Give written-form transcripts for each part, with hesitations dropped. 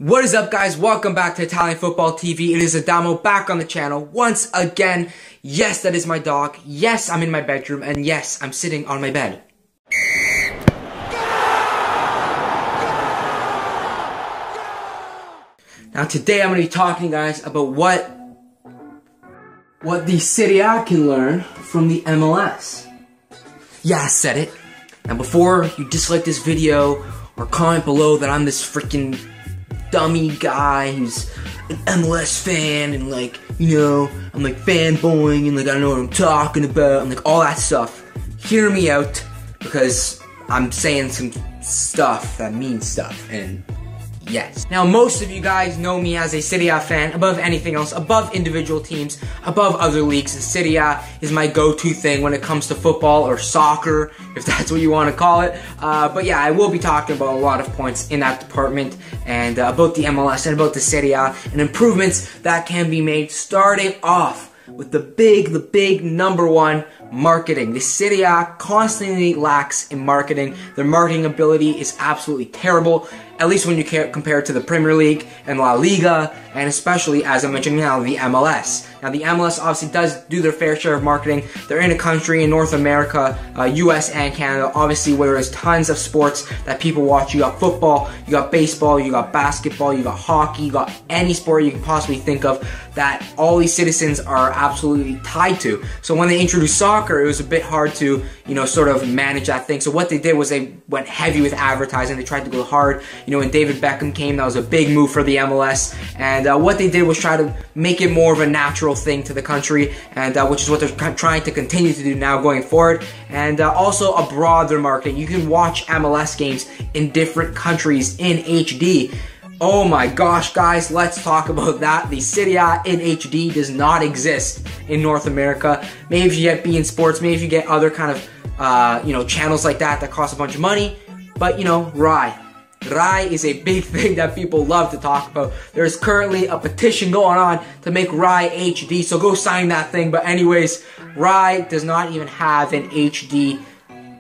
What is up, guys? Welcome back to Italian Football TV. It is Adamo back on the channel once again. Yes, that is my dog. Yes, I'm in my bedroom. And yes, I'm sitting on my bed. Now today I'm going to be talking to you guys about what the Serie A can learn from the MLS. Yeah, I said it. Now before you dislike this video or comment below that I'm this freaking dummy guy who's an MLS fan and like, you know, I'm like fanboying and like I don't know what I'm talking about and like all that stuff. Hear me out, because I'm saying some stuff that means stuff, and yes. Now most of you guys know me as a Serie A fan above anything else, above individual teams, above other leagues. Serie A is my go-to thing when it comes to football or soccer, if that's what you want to call it. But yeah, I will be talking about a lot of points in that department and about the MLS and about the Serie A and improvements that can be made, starting off with the big number one, marketing. The Serie A constantly lacks in marketing. Their marketing ability is absolutely terrible, at least when you compare it to the Premier League and La Liga, and especially, as I mentioned now, the MLS. Now, the MLS obviously does do their fair share of marketing. They're in a country in North America, US and Canada, obviously, where there's tons of sports that people watch. You got football, you got baseball, you got basketball, you got hockey, you got any sport you can possibly think of that all these citizens are absolutely tied to. So when they introduced soccer, it was a bit hard to, you know, sort of manage that thing. So what they did was they went heavy with advertising. They tried to go hard. You know, when David Beckham came, that was a big move for the MLS. And what they did was try to make it more of a natural thing to the country, and which is what they're trying to continue to do now going forward. And also abroad, their marketing. You can watch MLS games in different countries in HD. Oh my gosh, guys, let's talk about that. The Serie A in HD does not exist in North America. Maybe if you get beIN Sports, maybe if you get other kind of, you know, channels like that cost a bunch of money. But, you know, Rai is a big thing that people love to talk about. There's currently a petition going on to make Rai HD, so go sign that thing. But anyways, Rai does not even have an HD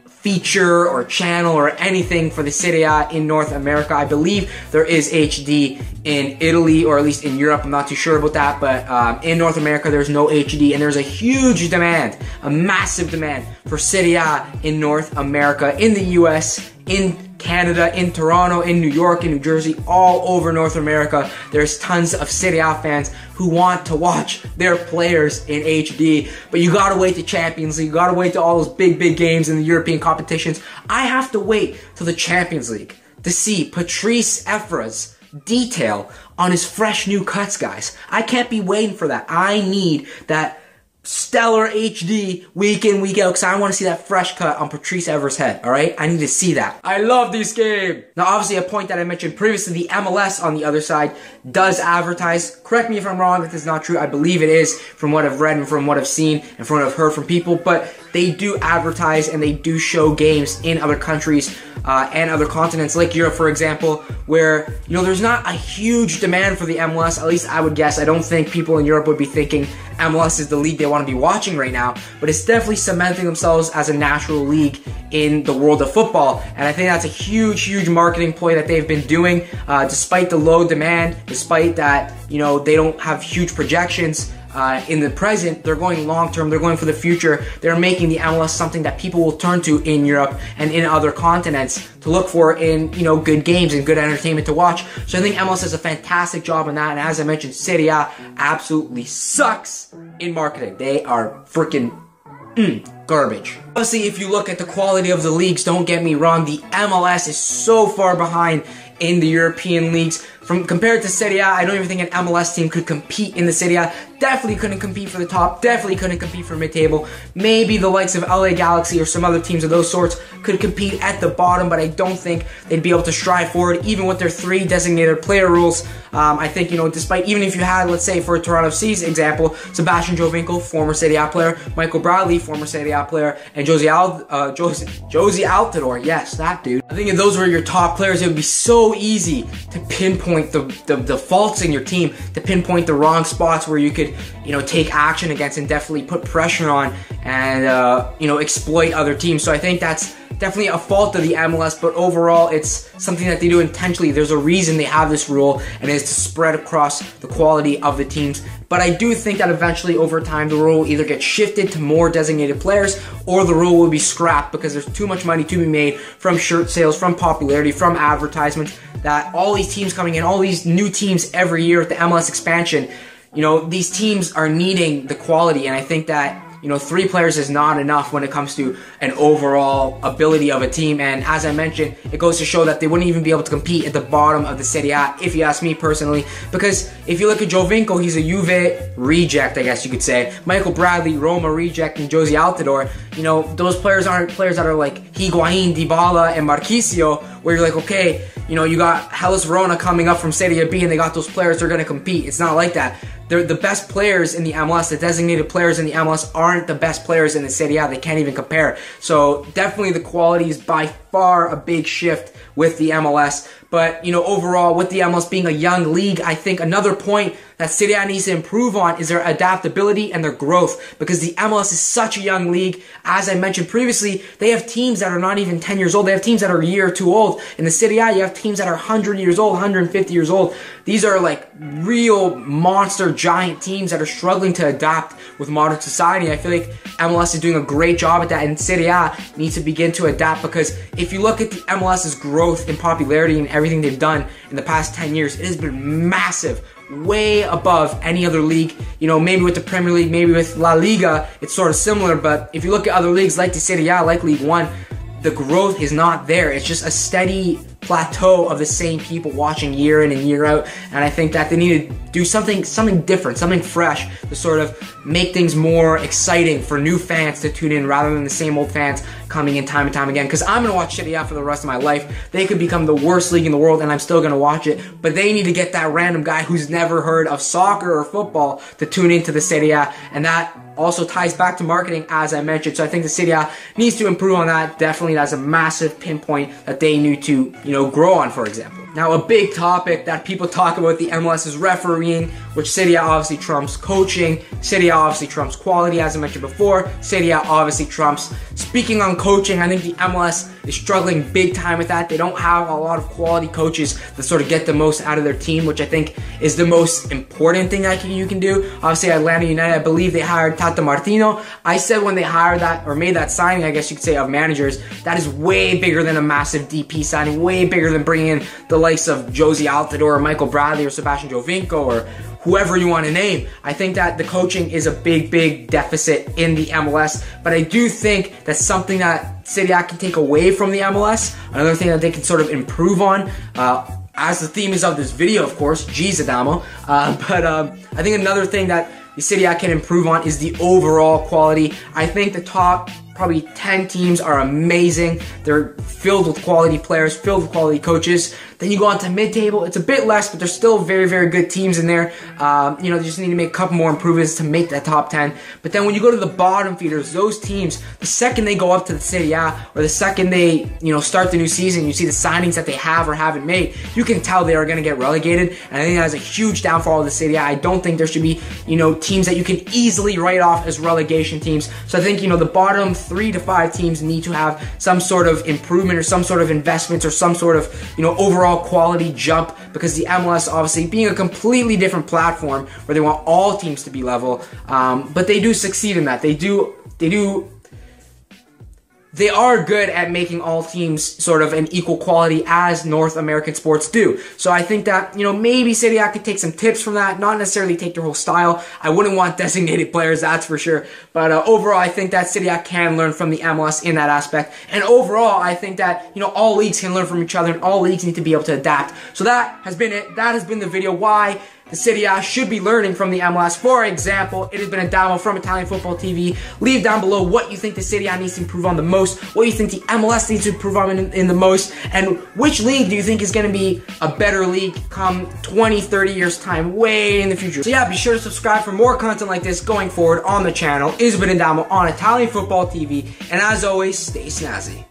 feature or channel or anything for the Serie A in North America. I believe there is HD in Italy, or at least in Europe. I'm not too sure about that, but in North America there's no HD, and there's a huge demand, a massive demand for Serie A in North America, in the US, in Canada, in Toronto, in New York, in New Jersey, all over North America. There's tons of Serie A fans who want to watch their players in HD, but you gotta wait to Champions League, you gotta wait to all those big games in the European competitions. I have to wait till the Champions League to see Patrice Evra's detail on his fresh new cuts, guys. I can't be waiting for that. I need that stellar HD week in, week out, because I want to see that fresh cut on Patrice Evra's head, alright? I need to see that. I love this game! Now, obviously, a point that I mentioned previously, the MLS on the other side does advertise. Correct me if I'm wrong, if this is not true. I believe it is, from what I've read and from what I've seen and from what I've heard from people, but they do advertise and they do show games in other countries and other continents, like Europe, for example, where, you know, there's not a huge demand for the MLS, at least I would guess. I don't think people in Europe would be thinking MLS is the league they want to be watching right now, but it's definitely cementing themselves as a natural league in the world of football, and I think that's a huge marketing ploy that they've been doing, despite the low demand, despite that, you know, they don't have huge projections in the present. They're going long term, they're going for the future. They're making the MLS something that people will turn to in Europe and in other continents to look for in, you know, good games and good entertainment to watch. So I think MLS does a fantastic job on that, and as I mentioned, Serie A absolutely sucks in marketing. They are freaking garbage. Obviously, if you look at the quality of the leagues, don't get me wrong, the MLS is so far behind in the European leagues. Compared to Serie A, I don't even think an MLS team could compete in the Serie A. Definitely couldn't compete for the top, definitely couldn't compete for mid-table. Maybe the likes of LA Galaxy or some other teams of those sorts could compete at the bottom, but I don't think they'd be able to strive forward, even with their 3 designated player rules. I think, you know, despite, even if you had, let's say, for a Toronto FC's example, Sebastian Giovinco, former Serie A player, Michael Bradley, former Serie A player, and Josie Altidore, yes, that dude. I think if those were your top players, it would be so easy to pinpoint the faults in your team, to pinpoint the wrong spots where you could, you know, take action against and definitely put pressure on and, you know, exploit other teams. So I think that's definitely a fault of the MLS, but overall it's something that they do intentionally. There's a reason they have this rule, and it's to spread across the quality of the teams. But I do think that eventually over time the rule will either get shifted to more designated players, or the rule will be scrapped because there's too much money to be made from shirt sales, from popularity, from advertisements, that all these teams coming in, all these new teams every year with the MLS expansion, you know, these teams are needing the quality, and I think that, you know, 3 players is not enough when it comes to an overall ability of a team. And as I mentioned, it goes to show that they wouldn't even be able to compete at the bottom of the Serie A, if you ask me personally. Because if you look at Giovinco, he's a Juve reject, I guess you could say. Michael Bradley, Roma reject, and Josie Altidore. You know, those players aren't players that are like Higuain, Dybala, and Marchisio, where you're like, okay, you know, you got Hellas Verona coming up from Serie B, and they got those players, they're going to compete. It's not like that. They're the best players in the MLS. The designated players in the MLS aren't the best players in the Serie A. They can't even compare. So definitely the quality is by far a big shift with the MLS. But, you know, overall, with the MLS being a young league, I think another point that Serie A needs to improve on is their adaptability and their growth. Because the MLS is such a young league. As I mentioned previously, they have teams that are not even 10 years old. They have teams that are a year or two old. In the Serie A, you have teams that are 100 years old, 150 years old. These are like real monster giant teams that are struggling to adapt with modern society. I feel like MLS is doing a great job at that, and Serie A needs to begin to adapt, because if you look at the MLS's growth in popularity and everything they've done in the past 10 years, it has been massive. Way above any other league. You know, maybe with the Premier League, maybe with La Liga, it's sort of similar, but if you look at other leagues like the Serie A, like League One, the growth is not there. It's just a steady plateau of the same people watching year in and year out, and I think that they need to do something different, something fresh to sort of make things more exciting for new fans to tune in rather than the same old fans coming in time and time again. Because I'm going to watch Serie A for the rest of my life. They could become the worst league in the world and I'm still going to watch it, but they need to get that random guy who's never heard of soccer or football to tune into the Serie A, and that also ties back to marketing, as I mentioned. So I think the Serie A needs to improve on that. Definitely, that's a massive pinpoint that they need to, you know, grow on, for example. Now, a big topic that people talk about the MLS is refereeing, which Serie A obviously trumps coaching. Serie A obviously trumps quality, as I mentioned before. Serie A obviously trumps. Speaking on coaching, I think the MLS is struggling big time with that. They don't have a lot of quality coaches that sort of get the most out of their team, which I think is the most important thing that you can do. Obviously, Atlanta United, I believe they hired Tata Martino. I said when they hired that, or made that signing, I guess you could say, of managers, that is way bigger than a massive DP signing, way bigger than bringing in the likes of Josie Altidore or Michael Bradley or Sebastian Giovinco or whoever you want to name. I think that the coaching is a big deficit in the MLS, but I do think that's something that Serie A can take away from the MLS. Another thing that they can sort of improve on, as the theme is of this video, of course, geez, Adamo. I think another thing that the Serie A can improve on is the overall quality. I think the top probably 10 teams are amazing. They're filled with quality players, filled with quality coaches. Then you go on to mid-table. It's a bit less, but there's still very good teams in there. You know, they just need to make a couple more improvements to make that top 10. But then when you go to the bottom feeders, those teams, the second they go up to the Serie A, or the second they, you know, start the new season, you see the signings that they have or haven't made, you can tell they are going to get relegated. And I think that is a huge downfall of the Serie A. I don't think there should be, you know, teams that you can easily write off as relegation teams. So I think, you know, the bottom 3 to 5 teams need to have some sort of improvement or some sort of investments or some sort of, you know, overall quality jump, because the MLS obviously being a completely different platform where they want all teams to be level, but they do succeed in that. They are good at making all teams sort of an equal quality as North American sports do. So I think that, you know, maybe Serie A could take some tips from that, not necessarily take their whole style. I wouldn't want designated players, that's for sure. But overall, I think that Serie A can learn from the MLS in that aspect. And overall, I think that, you know, all leagues can learn from each other and all leagues need to be able to adapt. So that has been it. That has been the video why the Serie A should be learning from the MLS. For example, it has been Adamo from ItalianFootballTV. Leave down below what you think the Serie A needs to improve on the most, what you think the MLS needs to improve on in the most, and which league do you think is going to be a better league come 20, 30 years time, way in the future. So yeah, be sure to subscribe for more content like this going forward on the channel. It has been Adamo on ItalianFootballTV, and as always, stay snazzy.